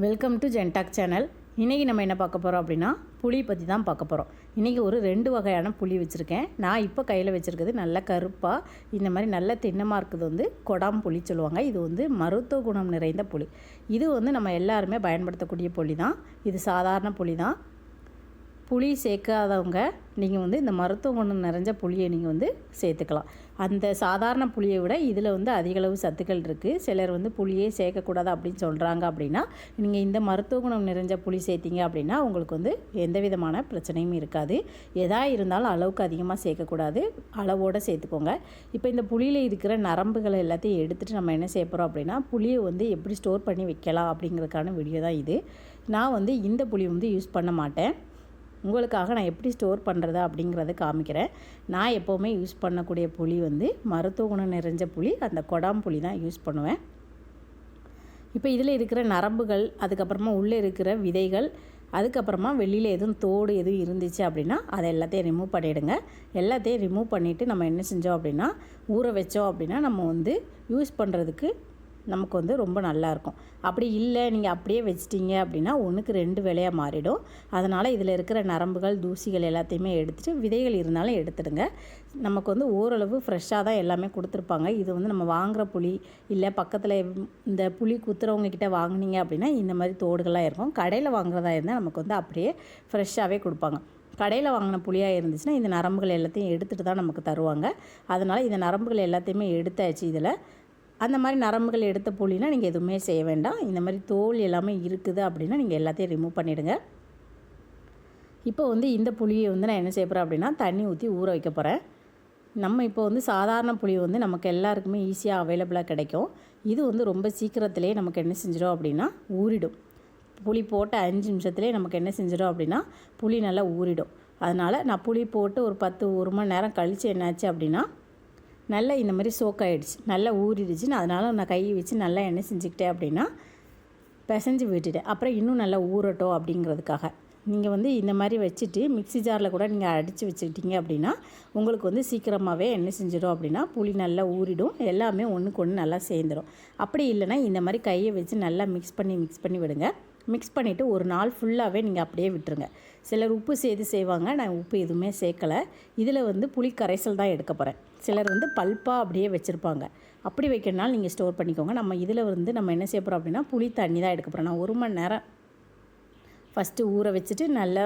Welcome to ஜென்டாக் channel. இன்றைக்கி நம்ம என்ன பார்க்க போகிறோம் அப்படின்னா புளி பற்றி தான் பார்க்க போகிறோம். இன்றைக்கி ஒரு 2 வகையான புளி வச்சுருக்கேன். நான் இப்போ கையில் வச்சுருக்கிறது நல்ல கருப்பாக இந்த மாதிரி நல்ல திண்ணமாக இருக்குது வந்து கொடாம் புளி சொல்லுவாங்க. இது வந்து மருத்துவ குணம் நிறைந்த புளி. இது வந்து நம்ம எல்லாருமே பயன்படுத்தக்கூடிய புளி தான். இது சாதாரண புளி தான். புளி சேர்க்காதவங்க நீங்கள் வந்து இந்த மருத்துவ குணம் நிறைஞ்ச புளியை நீங்கள் வந்து சேர்த்துக்கலாம். அந்த சாதாரண புளியை விட இதில் வந்து அதிகளவு சத்துக்கள் இருக்குது. சிலர் வந்து புளியே சேர்க்கக்கூடாது அப்படின்னு சொல்கிறாங்க. அப்படின்னா நீங்கள் இந்த மருத்துவ குணம் நிறைஞ்ச புளி சேர்த்திங்க அப்படின்னா உங்களுக்கு வந்து எந்த விதமான பிரச்சனையும் இருக்காது. எதாக இருந்தாலும் அளவுக்கு அதிகமாக சேர்க்கக்கூடாது, அளவோடு சேர்த்துக்கோங்க. இப்போ இந்த புளியில் இருக்கிற நரம்புகளை எல்லாத்தையும் எடுத்துகிட்டு நம்ம என்ன செய்ய போகிறோம் அப்படின்னா புளியை வந்து எப்படி ஸ்டோர் பண்ணி வைக்கலாம் அப்படிங்கிறதுக்கான வீடியோ தான் இது. நான் வந்து இந்த புளி வந்து யூஸ் பண்ண மாட்டேன். உங்களுக்காக நான் எப்படி ஸ்டோர் பண்ணுறது அப்படிங்கிறத காமிக்கிறேன். நான் எப்போவுமே யூஸ் பண்ணக்கூடிய புளி வந்து மருத்துவ குணம் நிறைஞ்ச புளி, அந்த கொடாம் புளி தான் யூஸ் பண்ணுவேன். இப்போ இதில் இருக்கிற நரம்புகள், அதுக்கப்புறமா உள்ளே இருக்கிற விதைகள், அதுக்கப்புறமா வெளியில் எதுவும் தோடு எதுவும் இருந்துச்சு அப்படின்னா அதை எல்லாத்தையும் ரிமூவ் பண்ணிவிடுங்க. எல்லாத்தையும் ரிமூவ் பண்ணிவிட்டு நம்ம என்ன செஞ்சோம் அப்படின்னா ஊற வச்சோம் அப்படின்னா நம்ம வந்து யூஸ் பண்ணுறதுக்கு நமக்கு வந்து ரொம்ப நல்லாயிருக்கும். அப்படி இல்லை நீங்கள் அப்படியே வச்சிட்டிங்க அப்படின்னா 1க்கு 2 வேலையாக மாறிடும். அதனால் இதில் இருக்கிற நரம்புகள் தூசிகள் எல்லாத்தையுமே எடுத்துகிட்டு விதைகள் இருந்தாலும் எடுத்துடுங்க. நமக்கு வந்து ஓரளவு ஃப்ரெஷ்ஷாக தான் எல்லாமே கொடுத்துருப்பாங்க. இது வந்து நம்ம வாங்குகிற புளி இல்லை பக்கத்தில் இந்த புளி குத்துறவங்கக்கிட்ட வாங்கினீங்க அப்படின்னா இந்த மாதிரி தோடுகள்லாம் இருக்கும். கடையில் வாங்குறதா இருந்தால் நமக்கு வந்து அப்படியே ஃப்ரெஷ்ஷாகவே கொடுப்பாங்க. கடையில் வாங்கின புளியாக இருந்துச்சுன்னா இந்த நரம்புகள் எல்லாத்தையும் எடுத்துகிட்டு தான் நமக்கு தருவாங்க. அதனால் இந்த நரம்புகள் எல்லாத்தையுமே எடுத்தாச்சு. இதில் அந்த மாதிரி நரம்புகள் எடுத்த புளினா நீங்கள் எதுவுமே செய்ய வேண்டாம். இந்த மாதிரி தோல் எல்லாமே இருக்குது அப்படின்னா நீங்கள் எல்லாத்தையும் ரிமூவ் பண்ணிவிடுங்க. இப்போ வந்து இந்த புளியை வந்து நான் என்ன செய்ய போகிறேன் அப்படின்னா தண்ணி ஊற்றி ஊற வைக்க போகிறேன். நம்ம இப்போ வந்து சாதாரண புளி வந்து நமக்கு எல்லாருக்குமே ஈஸியாக அவைலபிளாக கிடைக்கும். இது வந்து ரொம்ப சீக்கிரத்துலேயே நமக்கு என்ன செஞ்சிடும் அப்படின்னா ஊறிடும். புளி போட்ட 5 நிமிஷத்துலேயே நமக்கு என்ன செஞ்சிடும் அப்படின்னா புளி நல்லா ஊறிடும். அதனால் நான் புளி போட்டு ஒரு 1 மணி நேரம் கழித்து என்னாச்சு அப்படின்னா நல்லா இந்த மாதிரி சோக்காயிடுச்சு, நல்லா ஊறிடுச்சு. அதனால் நான் கையை வச்சு நல்லா என்ன செஞ்சுக்கிட்டேன் அப்படின்னா பிசைஞ்சு விட்டுட்டேன். அப்புறம் இன்னும் நல்லா ஊறட்டும் அப்படிங்கிறதுக்காக நீங்கள் வந்து இந்த மாதிரி வச்சுட்டு மிக்ஸி ஜாரில் கூட நீங்கள் அடித்து வச்சுக்கிட்டீங்க அப்படின்னா உங்களுக்கு வந்து சீக்கிரமாகவே என்ன செஞ்சிடும் அப்படின்னா புளி நல்லா ஊறிடும், எல்லாமே ஒன்றுக்கு ஒன்று நல்லா சேர்ந்துடும். அப்படி இல்லைன்னா இந்த மாதிரி கையை வச்சு நல்லா மிக்ஸ் பண்ணி விடுங்க. மிக்ஸ் பண்ணிவிட்டு ஒரு நாள் ஃபுல்லாகவே நீங்கள் அப்படியே விட்டுருங்க. சிலர் உப்பு சேர்த்து செய்வாங்க, நான் உப்பு எதுவுமே சேர்க்கலை. இதில் வந்து புளி கரைசல் தான் எடுக்க போகிறேன். சிலர் வந்து பல்ப்பாக அப்படியே வச்சுருப்பாங்க. அப்படி வைக்கிறனால நீங்கள் ஸ்டோர் பண்ணிக்கோங்க. நம்ம இதில் வந்து நம்ம என்ன செய்ய போகிறோம் அப்படின்னா புளி தண்ணி தான் எடுக்க போகிறோம். நான் 1 மணி நேரம் ஃபஸ்ட்டு ஊற வச்சுட்டு நல்லா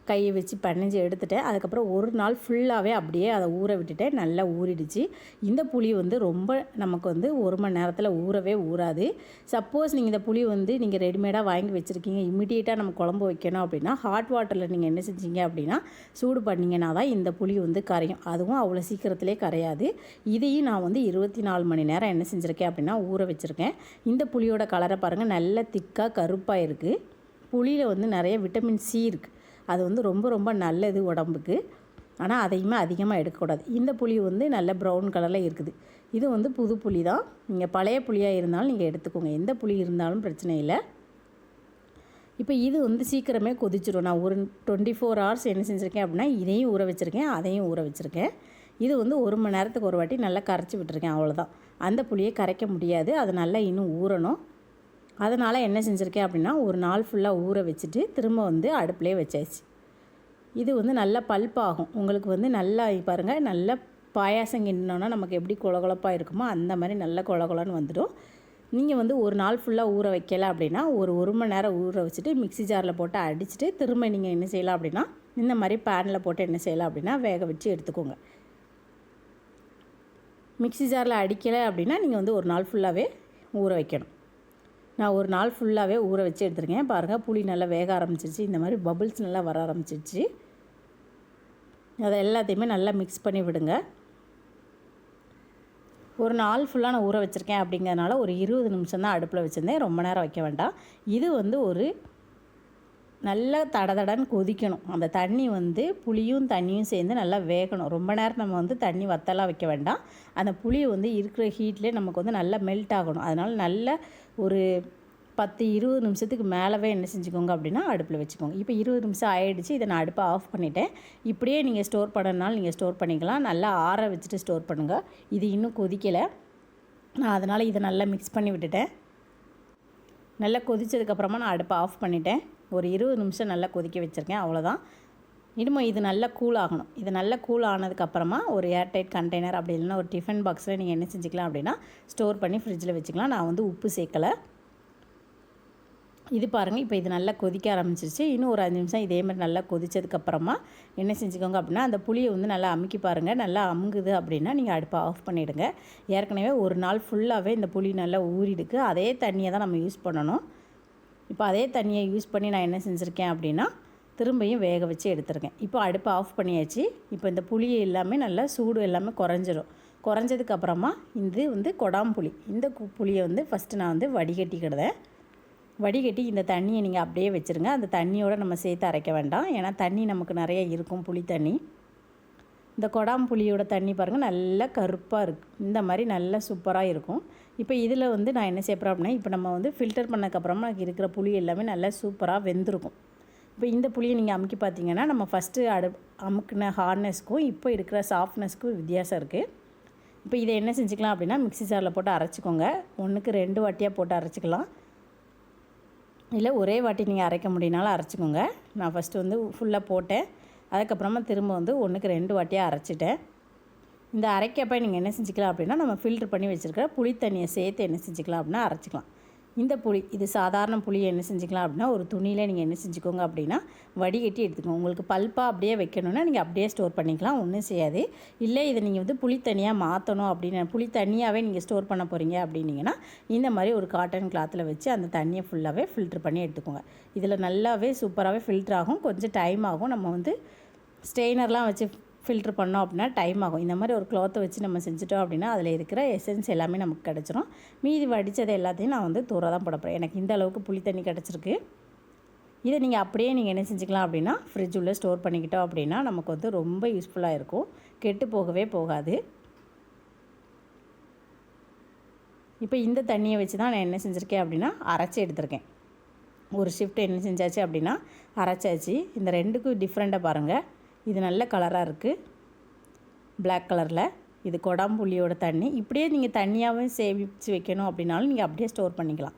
கையை வச்சு பனைஞ்சு எடுத்துட்டேன். அதுக்கப்புறம் ஒரு நாள் ஃபுல்லாகவே அப்படியே அதை ஊற விட்டுட்டேன். நல்லா ஊறிடுச்சு. இந்த புளி வந்து ரொம்ப நமக்கு வந்து 1 மணி நேரத்தில் ஊறவே ஊறாது. சப்போஸ் நீங்கள் இந்த புளி வந்து நீங்கள் ரெடிமேடாக வாங்கி வச்சுருக்கீங்க, இமிடியேட்டாக நம்ம குழம்பு வைக்கணும் அப்படின்னா ஹாட் வாட்டரில் நீங்கள் என்ன செஞ்சீங்க அப்படின்னா சூடு பண்ணிங்கன்னா தான் இந்த புளி வந்து கரையும். அதுவும் அவ்வளோ சீக்கிரத்திலே கரையாது. இதையும் நான் வந்து 24 மணி நேரம் என்ன செஞ்சுருக்கேன் அப்படின்னா ஊற வச்சுருக்கேன். இந்த புளியோட கலரை பாருங்கள், நல்ல திக்காக கருப்பாக இருக்குது. புளியில் வந்து நிறைய விட்டமின் சி இருக்குது. அது வந்து ரொம்ப ரொம்ப நல்லது உடம்புக்கு. ஆனால் அதையுமே அதிகமாக எடுக்கக்கூடாது. இந்த புளி வந்து நல்ல ப்ரௌன் கலரில் இருக்குது. இது வந்து புது புளி தான். நீங்கள் பழைய புளியாக இருந்தாலும் நீங்கள் எடுத்துக்கோங்க, எந்த புளி இருந்தாலும் பிரச்சனை இல்லை. இப்போ இது வந்து சீக்கிரமே கொதிச்சிடும். நான் ஒரு 24 ஹவர்ஸ் என்ன செஞ்சுருக்கேன் அப்படின்னா இதையும் ஊற வச்சுருக்கேன், அதையும் ஊற வச்சுருக்கேன். இது வந்து 1 மணி நேரத்துக்கு ஒரு வாட்டி நல்லா கரைச்சி விட்டுருக்கேன், அவ்வளோதான். அந்த புளியை கரைக்க முடியாது, அது நல்லா இன்னும் ஊறணும். அதனால் என்ன செஞ்சுருக்கேன் அப்படின்னா ஒரு நாள் ஃபுல்லாக ஊற வச்சுட்டு திரும்ப வந்து அடுப்புலேயே வச்சாச்சு. இது வந்து நல்லா பல்ப்பாகும். உங்களுக்கு வந்து நல்லா பாருங்கள், நல்லா பாயாசம் கிண்டினோன்னா நமக்கு எப்படி கொழகொழப்பாக இருக்குமோ அந்த மாதிரி நல்லா கொழகொழன்னு வந்துடும். நீங்கள் வந்து ஒரு நாள் ஃபுல்லாக ஊற வைக்கல அப்படின்னா ஒரு மணி நேரம் ஊற வச்சுட்டு மிக்ஸி ஜாரில் போட்டு அடிச்சுட்டு திரும்ப நீங்கள் என்ன செய்யலாம் அப்படின்னா இந்த மாதிரி பேனில் போட்டு என்ன செய்யலாம் அப்படின்னா வேக வச்சு எடுத்துக்கோங்க. மிக்ஸி ஜாரில் அடிக்கலை அப்படின்னா நீங்கள் வந்து ஒரு நாள் ஃபுல்லாகவே ஊற வைக்கணும். நான் ஒரு நாள் ஃபுல்லாகவே ஊற வச்சு எடுத்துருக்கேன். பாருங்கள், புளி நல்லா வேக ஆரம்பிச்சிருச்சு. இந்த மாதிரி பபுள்ஸ் நல்லா வர ஆரம்பிச்சிருச்சு. அதை எல்லாத்தையுமே நல்லா மிக்ஸ் பண்ணி விடுங்க. ஒரு நாள் ஃபுல்லாக நான் ஊற வச்சுருக்கேன் அப்படிங்கிறதுனால ஒரு 20 நிமிஷம் தான் அடுப்பில் வச்சுருந்தேன். ரொம்ப நேரம் வைக்க வேண்டாம். இது வந்து ஒரு நல்லா தடன்னு கொதிக்கணும். அந்த தண்ணி வந்து புளியும் தண்ணியும் சேர்ந்து நல்லா வேகணும். ரொம்ப நேரம் நம்ம வந்து தண்ணி வத்தலாம் வைக்க வேண்டாம். அந்த புளி வந்து இருக்கிற ஹீட்லேயே நமக்கு வந்து நல்லா மெல்ட் ஆகணும். அதனால் நல்ல ஒரு 10-20 நிமிஷத்துக்கு மேலவே என்ன செஞ்சுக்கோங்க அப்படின்னா அடுப்பில் வச்சுக்கோங்க. இப்போ 20 நிமிஷம் ஆகிடுச்சு. இதை நான் அடுப்பை ஆஃப் பண்ணிட்டேன். இப்படியே நீங்கள் ஸ்டோர் பண்ணனாலும் நீங்கள் ஸ்டோர் பண்ணிக்கலாம். நல்லா ஆற வச்சுட்டு ஸ்டோர் பண்ணுங்கள். இது இன்னும் கொதிக்கலை. நான் அதனால் இதை நல்லா மிக்ஸ் பண்ணி விட்டுட்டேன். நல்லா கொதித்ததுக்கப்புறமா நான் அடுப்பை ஆஃப் பண்ணிட்டேன். ஒரு 20 நிமிஷம் நல்லா கொதிக்க வச்சுருக்கேன், அவ்வளோதான். இனிமே இது நல்லா கூல் ஆகணும். இது நல்லா கூல் ஆனதுக்கப்புறமா ஒரு ஏர்டைட் கண்டெய்னர் அப்படி இல்லைன்னா ஒரு டிஃபன் பாக்ஸில் நீங்கள் என்ன செஞ்சுக்கலாம் அப்படின்னா ஸ்டோர் பண்ணி ஃப்ரிட்ஜில் வச்சுக்கலாம். நான் வந்து உப்பு சேர்க்கலை. இது பாருங்கள், இப்போ இது நல்லா கொதிக்க ஆரம்பிச்சிருச்சு. இன்னும் ஒரு 5 நிமிஷம் இதே மாதிரி நல்லா கொதித்ததுக்கப்புறமா என்ன செஞ்சுக்கோங்க அப்படின்னா அந்த புளியை வந்து நல்லா அமுக்கி பாருங்கள். நல்லா அமுங்குது அப்படின்னா நீங்கள் அடுப்பை ஆஃப் பண்ணிவிடுங்க. ஏற்கனவே ஒரு நாள் ஃபுல்லாகவே இந்த புளி நல்லா ஊறிடுக்கு. அதே தண்ணியை தான் நம்ம யூஸ் பண்ணணும். இப்போ அதே தண்ணியை யூஸ் பண்ணி நான் என்ன செஞ்சுருக்கேன் அப்படின்னா திரும்பியும் வேக வச்சு எடுத்துருக்கேன். இப்போ அடுப்பை ஆஃப் பண்ணியாச்சு. இப்போ இந்த புளி எல்லாமே நல்லா சூடு எல்லாமே குறைஞ்சிரும். குறைஞ்சதுக்கப்புறமா இது வந்து கொடாம்புளி. இந்த புளியை வந்து ஃபஸ்ட்டு நான் வந்து வடிகட்டிக்கிடுதேன். வடிகட்டி இந்த தண்ணியை நீங்கள் அப்படியே வச்சுருங்க. அந்த தண்ணியோடு நம்ம சேர்த்து அரைக்க வேண்டாம். ஏன்னா தண்ணி நமக்கு நிறைய இருக்கும், புளி தண்ணி. இந்த கொடாம்புளியோட தண்ணி பாருங்கள் நல்லா கருப்பாக இருக்குது. இந்த மாதிரி நல்லா சூப்பராக இருக்கும். இப்போ இதில் வந்து நான் என்ன செய்யப்படுறேன் அப்படின்னா இப்போ நம்ம வந்து ஃபில்டர் பண்ணக்கப்புறமா இருக்கிற புளி எல்லாமே நல்லா சூப்பராக வெந்திருக்கும். இப்போ இந்த புளியை நீங்கள் அமுக்கி பார்த்தீங்கன்னா நம்ம ஃபஸ்ட்டு அமுக்கின ஹார்ட்னஸ்க்கும் இப்போ இருக்கிற சாஃப்ட்னஸ்க்கும் வித்தியாசம் இருக்குது. இப்போ இதை என்ன செஞ்சுக்கலாம் அப்படின்னா மிக்ஸி ஜாரில் போட்டு அரைச்சிக்கோங்க. 1க்கு 2 வாட்டியாக போட்டு அரைச்சிக்கலாம். இல்லை ஒரே வாட்டி நீங்கள் அரைக்க முடியினாலும் அரைச்சிக்கோங்க. நான் ஃபஸ்ட்டு வந்து ஃபுல்லாக போட்டேன். அதுக்கப்புறமா திரும்ப வந்து 1க்கு 2 வாட்டியாக அரைச்சிட்டேன். இந்த அரைக்கப்போ நீங்கள் என்ன செஞ்சுக்கலாம் அப்படின்னா நம்ம ஃபில்ட்ரு பண்ணி வச்சுருக்கிற புளி தண்ணியை சேர்த்து என்ன செஞ்சுக்கலாம் அப்படின்னா அரைச்சிக்கலாம். இந்த புளி இது சாதாரண புளியை என்ன செஞ்சுக்கலாம் அப்படின்னா ஒரு துணியில் நீங்கள் என்ன செஞ்சுக்கோங்க அப்படின்னா வடிகட்டி எடுத்துக்கோங்க. உங்களுக்கு பல்ப்பாக அப்படியே வைக்கணுன்னா நீங்கள் அப்படியே ஸ்டோர் பண்ணிக்கலாம், ஒன்றும் செய்யாது. இல்லை இதை நீங்கள் வந்து புளி தனியாக மாற்றணும் அப்படின்னு புளி தனியாகவே நீங்கள் ஸ்டோர் பண்ண போகிறீங்க அப்படின்னீங்கன்னா இந்த மாதிரி ஒரு காட்டன் கிளாத்தில் வச்சு அந்த தண்ணியை ஃபுல்லாகவே ஃபில்ட்ரு பண்ணி எடுத்துக்கோங்க. இதில் நல்லாவே சூப்பராகவே ஃபில்ட்ரு ஆகும். கொஞ்சம் டைம் ஆகும். நம்ம வந்து ஸ்ட்ரெயினர்லாம் வச்சு ஃபில்ட்ரு பண்ணோம் அப்படின்னா டைம் ஆகும். இந்த மாதிரி ஒரு க்ளாத்தை வச்சு நம்ம செஞ்சுட்டோம் அப்படின்னா அதில் இருக்கிற எசன்ஸ் எல்லாமே நமக்கு கிடச்சிரும். மீதி வடித்தது எல்லாத்தையும் நான் வந்து தூர தான் போட போகிறேன். எனக்கு இந்த அளவுக்கு புளி தண்ணி கிடச்சிருக்கு. இதை நீங்கள் அப்படியே நீங்கள் என்ன செஞ்சுக்கலாம் அப்படின்னா ஃப்ரிட்ஜ் உள்ளே ஸ்டோர் பண்ணிக்கிட்டோம் அப்படின்னா நமக்கு வந்து ரொம்ப யூஸ்ஃபுல்லாக இருக்கும். கெட்டு போகவே போகாது. இப்போ இந்த தண்ணியை வச்சு தான் நான் என்ன செஞ்சுருக்கேன் அப்படின்னா அரைச்சி எடுத்திருக்கேன். ஒரு ஷிஃப்ட் என்ன செஞ்சாச்சு அப்படின்னா அரைச்சாச்சு. இந்த ரெண்டுக்கும் டிஃப்ரெண்ட்டாக பாருங்கள். இது நல்ல கலராக இருக்குது, பிளாக் கலரில். இது கொடாம்புளியோட தண்ணி. இப்படியே நீங்கள் தண்ணியாகவே சேமித்து வைக்கணும் அப்படின்னாலும் நீங்கள் அப்படியே ஸ்டோர் பண்ணிக்கலாம்.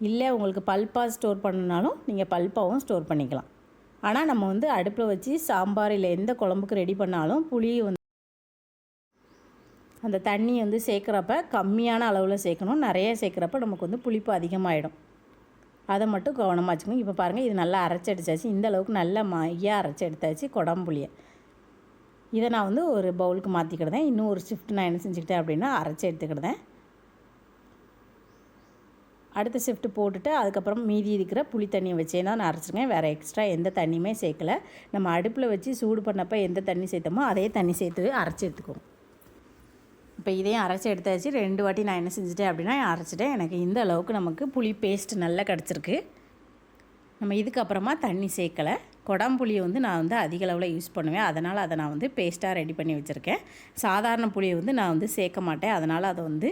இல்லை உங்களுக்கு பல்ப்பாக ஸ்டோர் பண்ணணுனாலும் நீங்கள் பல்ப்பாகவும் ஸ்டோர் பண்ணிக்கலாம். ஆனால் நம்ம வந்து அடுப்பில் வச்சு சாம்பார் இல்லை எந்த குழம்புக்கு ரெடி பண்ணாலும் புளி வந்து அந்த தண்ணி வந்து சேர்க்குறப்ப கம்மியான அளவில் சேர்க்கணும். நிறைய சேர்க்குறப்ப நமக்கு வந்து புளிப்பு அதிகமாகிடும். அதை மட்டும் கவனமாக வச்சுக்கோங்க. இப்போ பாருங்கள், இது நல்லா அரைச்சி எடுத்தாச்சு. இந்த அளவுக்கு நல்லா மையாக அரைச்சி எடுத்தாச்சு கொடாம்புளியை. இதை நான் வந்து ஒரு பவுலுக்கு மாற்றிக்கிடுதேன். இன்னும் ஒரு ஷிஃப்ட் நான் என்ன செஞ்சுக்கிட்டேன் அப்படின்னா அரைச்சி எடுத்துக்கிடுதேன். அடுத்த ஷிஃப்ட்டு போட்டுட்டு அதுக்கப்புறம் மீதி இருக்கிற புளி தண்ணியை வச்சே தான் நான் அரைச்சிருக்கேன். வேறு எக்ஸ்ட்ரா எந்த தண்ணியுமே சேர்க்கலை. நம்ம அடுப்பில் வச்சு சூடு பண்ணப்போ எந்த தண்ணி சேர்த்தோமோ அதே தண்ணி சேர்த்து அரைச்சி எடுத்துக்குவோம். இப்போ இதையும் அரைச்சி எடுத்தாச்சு. 2 வாட்டி நான் என்ன செஞ்சுட்டேன் அப்படின்னா அரைச்சிட்டேன். எனக்கு இந்த அளவுக்கு நமக்கு புளி பேஸ்ட் நல்லா கிடச்சிருக்கு. நம்ம இதுக்கப்புறமா தண்ணி சேர்க்கலை. கொடாம்புளியை வந்து நான் வந்து அதிக அளவில் யூஸ் பண்ணுவேன். அதனால் அதை நான் வந்து பேஸ்ட்டாக ரெடி பண்ணி வச்சுருக்கேன். சாதாரண புளியை வந்து நான் வந்து சேர்க்க மாட்டேன். அதனால் அதை வந்து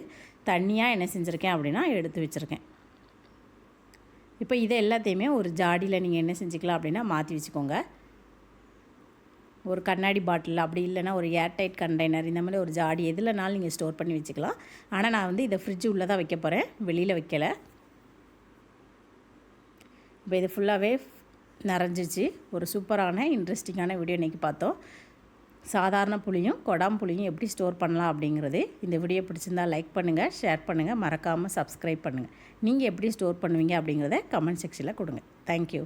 தண்ணியாக என்ன செஞ்சுருக்கேன் அப்படின்னா எடுத்து வச்சுருக்கேன். இப்போ இதை எல்லாத்தையுமே ஒரு ஜாடியில் நீங்கள் என்ன செஞ்சுக்கலாம் அப்படின்னா மாற்றி வச்சுக்கோங்க. ஒரு கண்ணாடி பாட்டில் அப்படி இல்லைன்னா ஒரு ஏர்டைட் கண்டெய்னர் இந்த மாதிரி ஒரு ஜாடி எதுலனாலும் நீங்கள் ஸ்டோர் பண்ணி வச்சுக்கலாம். ஆனால் நான் வந்து இதை ஃப்ரிட்ஜ் உள்ளே தான் வைக்க போகிறேன், வெளியில் வைக்கலை. இப்போ இது ஃபுல்லாகவே நிறைஞ்சிச்சு. ஒரு சூப்பரான இன்ட்ரெஸ்டிங்கான வீடியோ இன்றைக்கி பார்த்தோம். சாதாரண புளியும் கொடாம்புளியும் எப்படி ஸ்டோர் பண்ணலாம் அப்படிங்கிறது. இந்த வீடியோ பிடிச்சிருந்தால் லைக் பண்ணுங்கள், ஷேர் பண்ணுங்கள், மறக்காமல் சப்ஸ்கிரைப் பண்ணுங்கள். நீங்கள் எப்படி ஸ்டோர் பண்ணுவீங்க அப்படிங்கிறத கமெண்ட் செக்ஷனில் கொடுங்க. தேங்க்யூ.